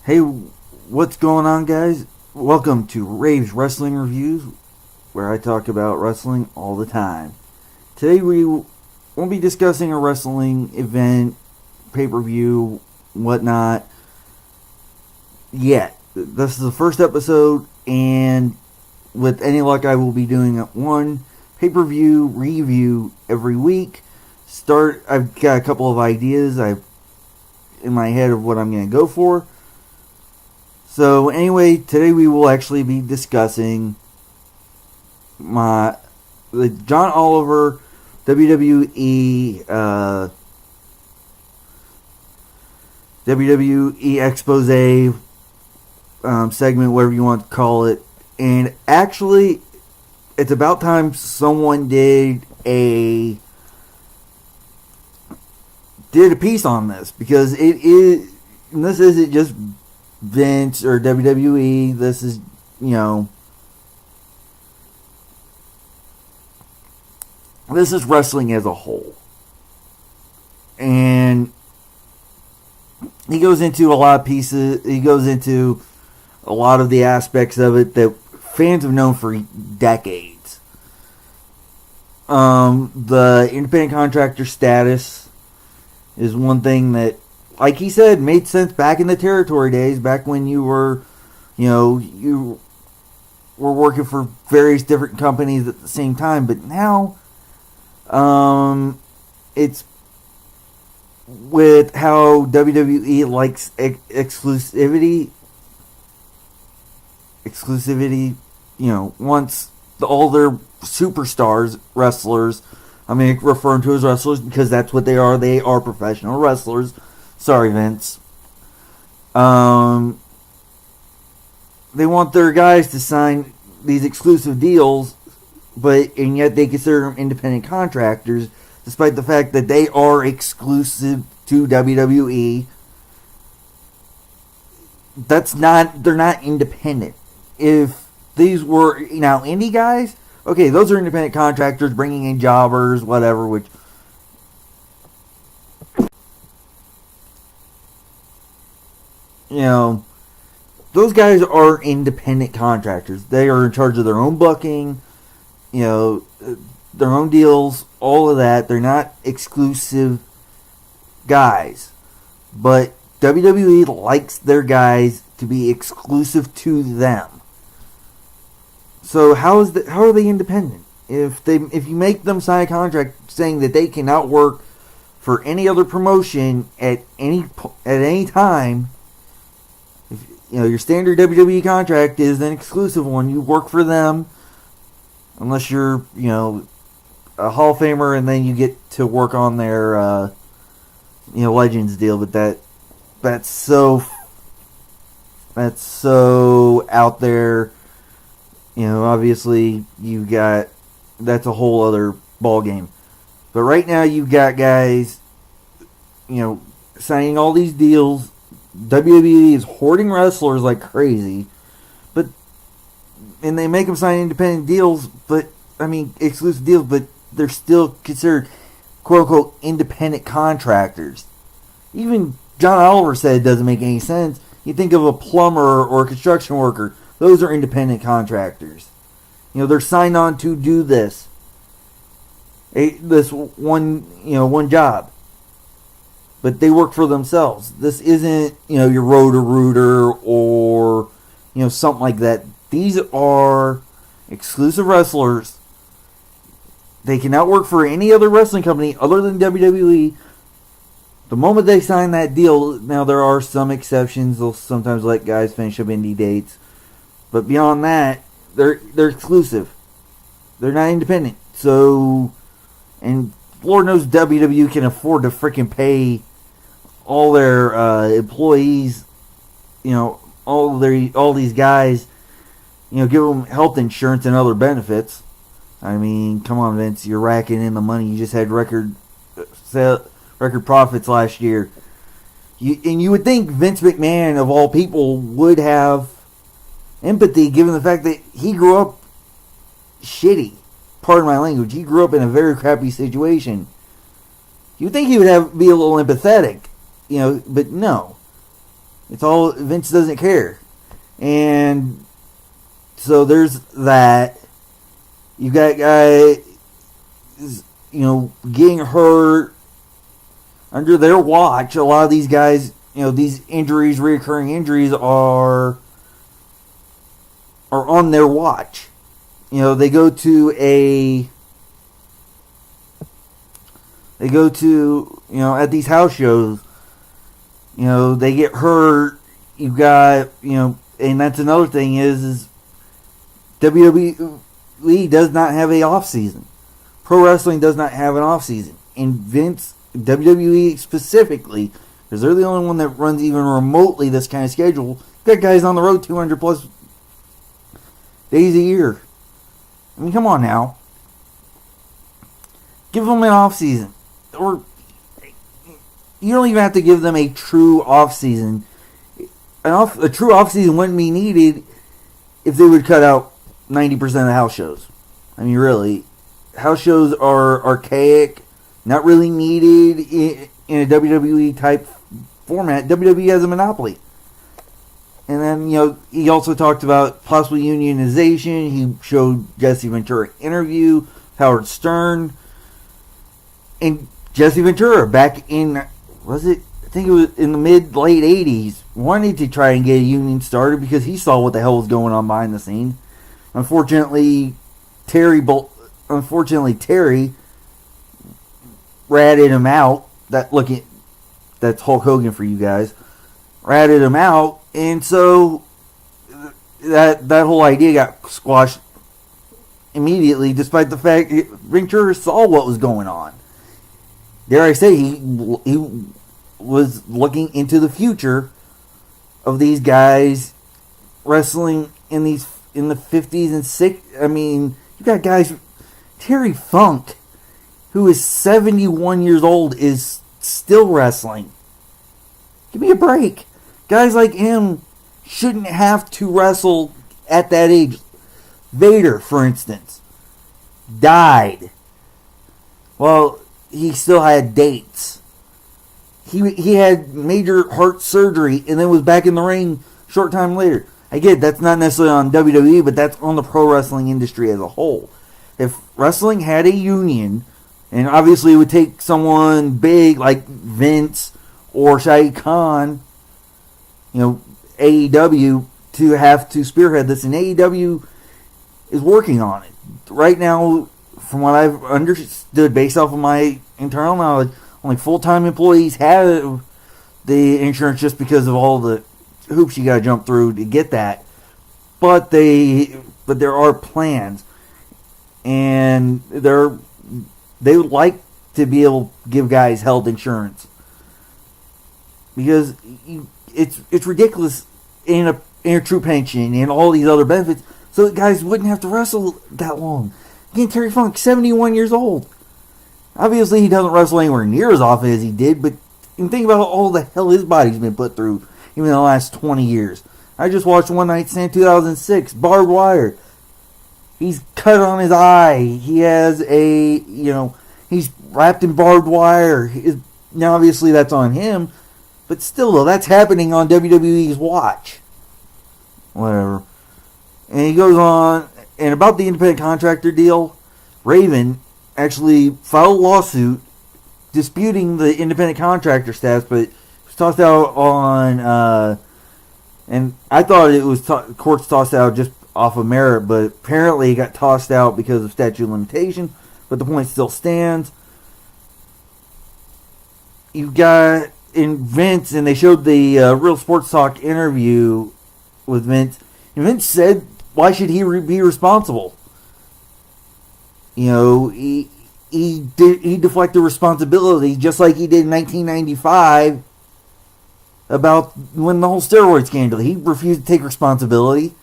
Hey, what's going on, guys? Welcome to Rave's Wrestling Reviews, where I talk about wrestling all the time. Today we won't be discussing a wrestling event, pay-per-view, whatnot, yet. This is the first episode, and with any luck I will be doing one pay-per-view review every week. I've got a couple of ideas in my head of what I'm going to go for. So anyway, today we will actually be discussing the John Oliver WWE expose segment, whatever you want to call it. And actually, it's about time someone did a piece on this, because this isn't just Vince or WWE. This is, this is wrestling as a whole. And he goes into a lot of pieces. He goes into a lot of the aspects of it that fans have known for decades. The independent contractor status is one thing that, like he said, made sense back in the territory days, back when you were working for various different companies at the same time. But now, it's with how WWE likes exclusivity, wants all their superstars, wrestlers, referring to as wrestlers because that's what they are. They are professional wrestlers. Sorry, Vince. They want their guys to sign these exclusive deals, and yet they consider them independent contractors, despite the fact that they are exclusive to WWE. They're not independent. If these were now indie guys, okay, those are independent contractors bringing in jobbers, whatever, which, those guys are independent contractors. They are in charge of their own booking, their own deals, all of that. They're not exclusive guys. But WWE likes their guys to be exclusive to them. So how are they independent? If you make them sign a contract saying that they cannot work for any other promotion at any time, your standard WWE contract is an exclusive one. You work for them unless you're, a Hall of Famer, and then you get to work on their, Legends deal. But that's so out there. Obviously that's a whole other ball game. But right now you've got guys, signing all these deals. WWE is hoarding wrestlers like crazy, and they make them sign independent deals, exclusive deals, but they're still considered quote unquote independent contractors. Even John Oliver said it doesn't make any sense. You think of a plumber or a construction worker; those are independent contractors. They're signed on to do this one job. But they work for themselves. This isn't, your Roto-Rooter or, something like that. These are exclusive wrestlers. They cannot work for any other wrestling company other than WWE. The moment they sign that deal, now there are some exceptions. They'll sometimes let guys finish up indie dates. But beyond that, they're exclusive. They're not independent. So, and Lord knows WWE can afford to freaking pay all their employees, all these guys, give them health insurance and other benefits. Come on, Vince, you're racking in the money. You just had record profits last year. You would think Vince McMahon, of all people, would have empathy, given the fact that he grew up shitty. Pardon my language. He grew up in a very crappy situation. You'd think he would be a little empathetic. But no. It's all Vince doesn't care. And so there's that. You got guys, getting hurt under their watch. A lot of these guys, these injuries, reoccurring injuries, are on their watch. They go to at these house shows. They get hurt. You got, and that's another thing is WWE does not have a off season. Pro wrestling does not have an off season. And Vince, WWE specifically, because they're the only one that runs even remotely this kind of schedule, got guys on the road 200 plus days a year. I mean, come on now. Give them an off season. Or you don't even have to give them a true off season. A true off season wouldn't be needed if they would cut out 90% of the house shows. I mean, really, house shows are archaic, not really needed in a WWE type format. WWE has a monopoly. And then, he also talked about possible unionization. He showed Jesse Ventura interview, Howard Stern. And Jesse Ventura, back in, I think it was in the late 80s, wanted to try and get a union started because he saw what the hell was going on behind the scenes. Unfortunately, Terry ratted him out. That's Hulk Hogan for you guys. Ratted him out, and so that whole idea got squashed immediately, despite the fact Ventura saw what was going on. Dare I say, he was looking into the future of these guys wrestling in the 50s and 60s. I mean, you got guys, Terry Funk, who is 71 years old, is still wrestling. Give me a break. Guys like him shouldn't have to wrestle at that age. Vader, for instance, died. Well, he still had dates. He had major heart surgery and then was back in the ring short time later. I get it, that's not necessarily on WWE, but that's on the pro wrestling industry as a whole. If wrestling had a union, and obviously it would take someone big like Vince or Shahid Khan, AEW, to have to spearhead this, and AEW is working on it. Right now, from what I've understood based off of my internal knowledge, only full-time employees have the insurance just because of all the hoops you got to jump through to get that. But there are plans, and they would like to be able to give guys health insurance because it's ridiculous in a true pension and all these other benefits, so that guys wouldn't have to wrestle that long. Again, Terry Funk, 71 years old. Obviously, he doesn't wrestle anywhere near as often as he did, but you think about all the hell his body's been put through even in the last 20 years. I just watched One Night Stand 2006, Barbed Wire. He's cut on his eye. He has he's wrapped in barbed wire. Now, obviously, that's on him, but still, though, that's happening on WWE's watch. Whatever. And he goes on, and about the independent contractor deal, Raven actually filed a lawsuit disputing the independent contractor status, but it was tossed out on, and I thought it was courts tossed out just off of merit, but apparently it got tossed out because of statute of limitation, but the point still stands. You got in Vince, and they showed the Real Sports Talk interview with Vince, and Vince said, why should he be responsible? He deflected responsibility just like he did in 1995 about when the whole steroid scandal. He refused to take responsibility.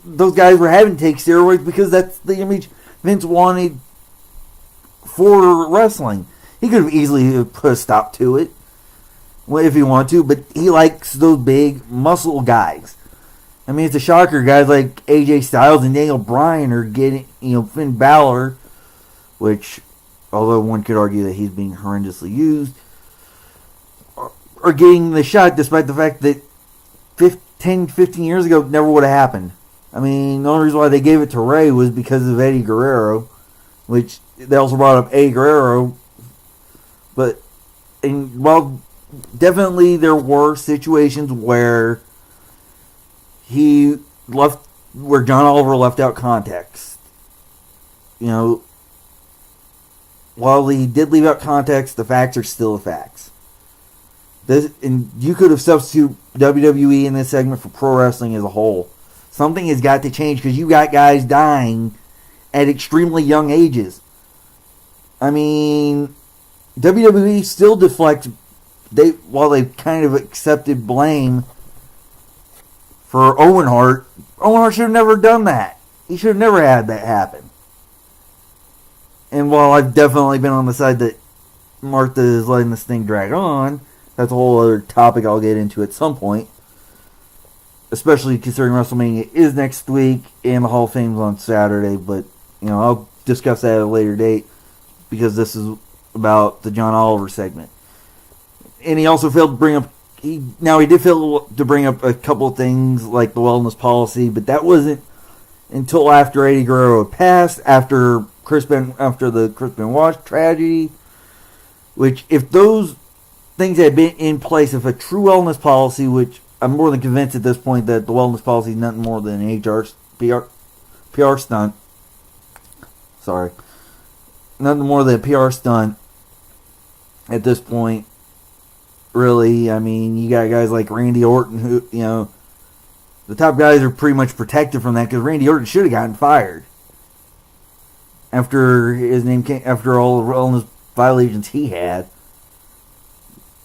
Those guys were having to take steroids because that's the image Vince wanted for wrestling. He could have easily put a stop to it if he wanted to, but he likes those big muscle guys. I mean, it's a shocker. Guys like AJ Styles and Daniel Bryan are getting, Finn Balor, which, although one could argue that he's being horrendously used, are are getting the shot, despite the fact that 10, 15 years ago never would have happened. I mean, the only reason why they gave it to Ray was because of Eddie Guerrero, which they also brought up Eddie Guerrero. But, and while definitely there were situations where where John Oliver left out context. You know, while he did leave out context, the facts are still the facts. And you could have substituted WWE in this segment for pro wrestling as a whole. Something has got to change because you got guys dying at extremely young ages. I mean, WWE still deflects. While they kind of accepted blame for Owen Hart should have never done that. He should have never had that happen. And while I've definitely been on the side that Martha is letting this thing drag on, that's a whole other topic I'll get into at some point. Especially considering WrestleMania is next week and the Hall of Fame's on Saturday. But, you know, I'll discuss that at a later date because this is about the John Oliver segment. And he also failed to bring up... He did fail to bring up a couple of things like the wellness policy, but that wasn't until after Eddie Guerrero had passed, after the Chris Benoit tragedy. Which, if those things had been in place, if a true wellness policy, which I'm more than convinced at this point that the wellness policy is nothing more than an PR stunt. Sorry. Nothing more than a PR stunt at this point. Really, I mean, you got guys like Randy Orton who, you know, the top guys are pretty much protected from that because Randy Orton should have gotten fired after his name came, after all the wellness violations he had.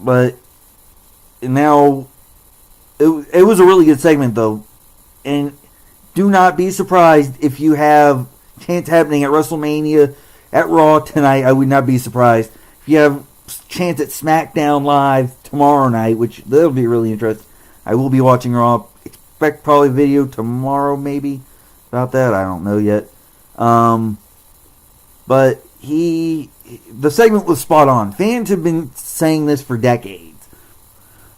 But now, it was a really good segment though, and do not be surprised if you have chants happening at WrestleMania, at Raw tonight. I would not be surprised if you have chance at SmackDown Live tomorrow night, which that'll be really interesting. I will be watching Raw. Expect probably a video tomorrow, maybe, about that. I don't know yet. But the segment was spot on. Fans have been saying this for decades.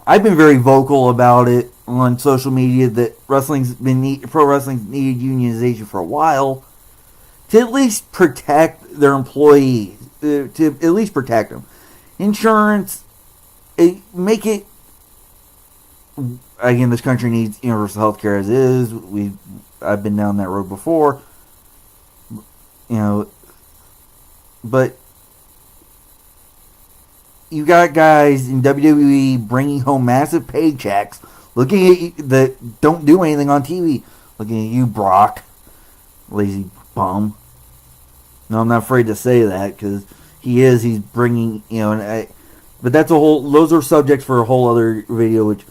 I've been very vocal about it on social media that pro wrestling's needed unionization for a while to at least protect their employees, to at least protect them. Insurance, make it. Again, this country needs universal health care as is. I've been down that road before. You know, but you got guys in WWE bringing home massive paychecks, looking at you that don't do anything on TV. Looking at you, Brock, lazy bum. No, I'm not afraid to say that because he's bringing, you know, but those are subjects for a whole other video, which,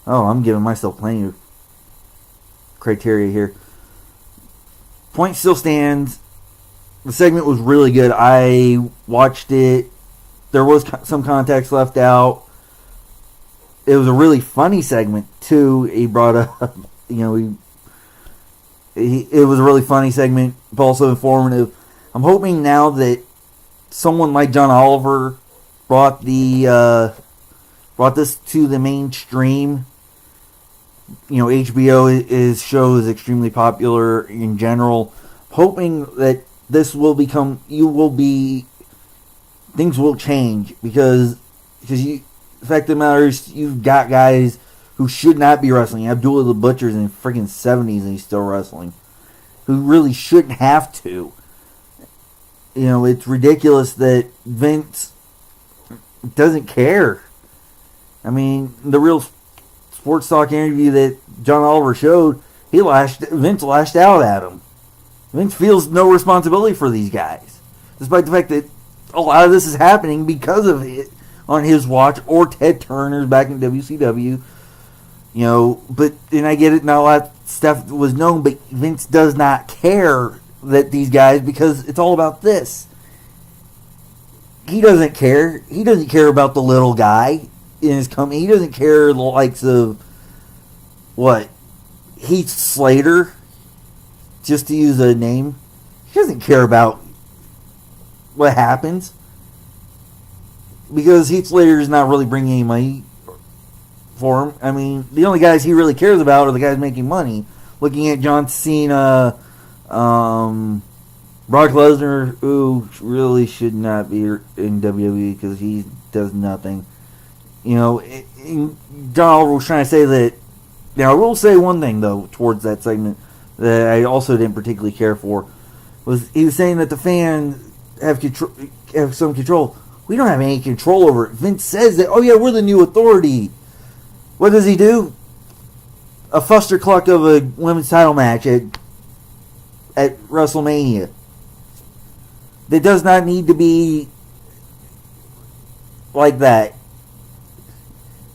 I'm giving myself plenty of criteria here. Point still stands. The segment was really good. I watched it. There was some context left out. It was a really funny segment, too. He brought up, you know, it was a really funny segment, but also informative. I'm hoping now that someone like John Oliver brought this to the mainstream. You know, HBO show is extremely popular in general. Hoping that this will become, things will change because the fact of the matter is you've got guys who should not be wrestling. Abdullah the Butcher's in the freaking 70s and he's still wrestling, who really shouldn't have to. You know, it's ridiculous that Vince doesn't care. I mean, the real Sports Talk interview that John Oliver showed, Vince lashed out at him. Vince feels no responsibility for these guys, despite the fact that a lot of this is happening because of it on his watch or Ted Turner's back in WCW. You know, and I get it, not a lot of stuff was known, but Vince does not care that these guys, because it's all about this. He doesn't care. He doesn't care about the little guy in his company. He doesn't care the likes of Heath Slater, just to use a name. He doesn't care about what happens because Heath Slater is not really bringing any money. for him. I mean, the only guys he really cares about are the guys making money. Looking at John Cena, Brock Lesnar, who really should not be in WWE because he does nothing. You know, John Oliver was trying to say that. Now, I will say one thing, though, towards that segment that I also didn't particularly care for. Was he was saying that the fans have some control. We don't have any control over it. Vince says that, oh yeah, we're the new authority. What does he do? A fustercluck of a women's title match at WrestleMania. That does not need to be like that.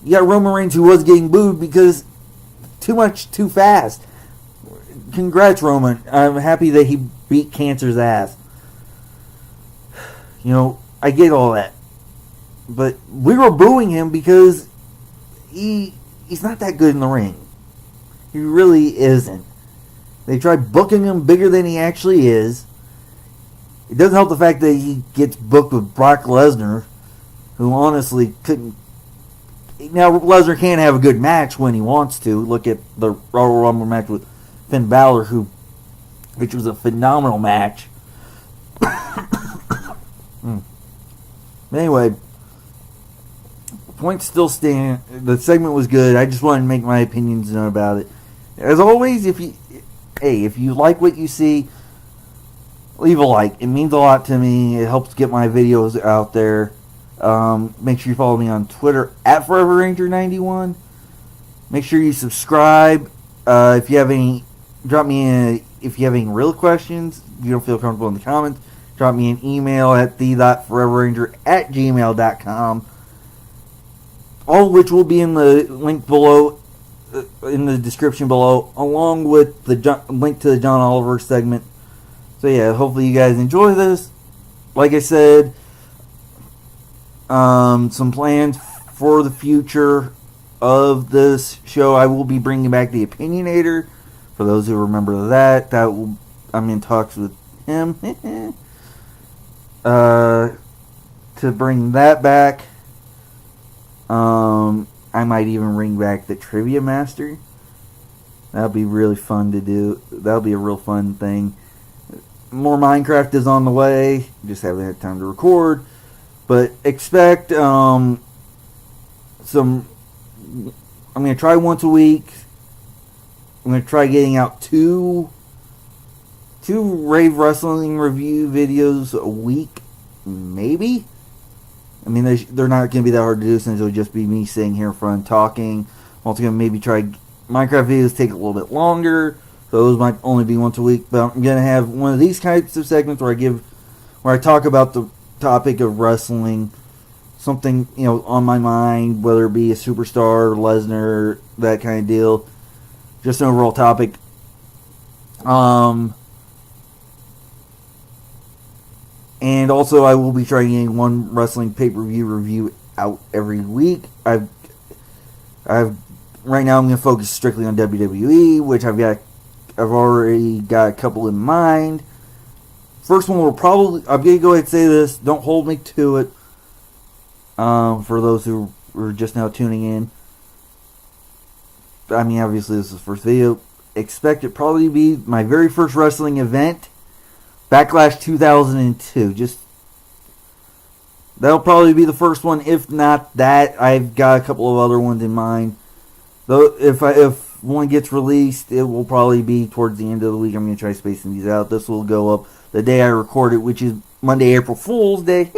You got Roman Reigns, who was getting booed because too much too fast. Congrats, Roman. I'm happy that he beat cancer's ass. You know, I get all that. But we were booing him because he's not that good in the ring. He really isn't. They tried booking him bigger than he actually is. It doesn't help the fact that he gets booked with Brock Lesnar, who honestly couldn't. Now, Lesnar can have a good match when he wants to. Look at the Royal Rumble match with Finn Balor, which was a phenomenal match. But anyway, points still stand. The segment was good. I just wanted to make my opinions known about it. As always, if you like what you see, leave a like. It means a lot to me. It helps get my videos out there. Make sure you follow me on Twitter at Forever Ranger 91. Make sure you subscribe. If you have any, if you have any real questions, you don't feel comfortable in the comments, drop me an email at the.foreverranger@gmail.com. All of which will be in the link below, in the description below, along with the link to the John Oliver segment. So yeah, hopefully you guys enjoy this. Like I said, some plans for the future of this show. I will be bringing back the Opinionator. For those who remember that, I'm in talks with him to bring that back. I might even bring back the Trivia Master. That'll be really fun to do. That'll be a real fun thing. More Minecraft is on the way. Just haven't had time to record. But expect I'm going to try once a week. I'm going to try getting out two Wrave Wrestling review videos a week, maybe. I mean, they're not going to be that hard to do since it'll just be me sitting here in front talking. I'm also going to maybe try Minecraft videos, take a little bit longer. Those might only be once a week, but I'm going to have one of these types of segments where I talk about the topic of wrestling, something, you know, on my mind, whether it be a superstar, Lesnar, that kind of deal. Just an overall topic. And also, I will be trying getting one wrestling pay-per-view review out every week. Right now I'm going to focus strictly on WWE, which I've already got a couple in mind. First one will probably, I'm going to go ahead and say this, don't hold me to it. For those who are just now tuning in. I mean, obviously this is the first video. Expect it probably to be my very first wrestling event. Backlash 2002. That'll probably be the first one. If not that, I've got a couple of other ones in mind. Though if one gets released, it will probably be towards the end of the week. I'm going to try spacing these out. This will go up the day I record it, which is Monday, April Fool's Day.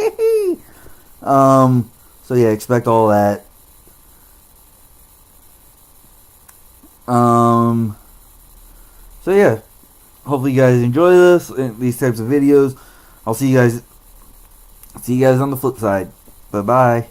So yeah, expect all that. So yeah, hopefully you guys enjoy these types of videos. I'll see you guys on the flip side. Bye bye.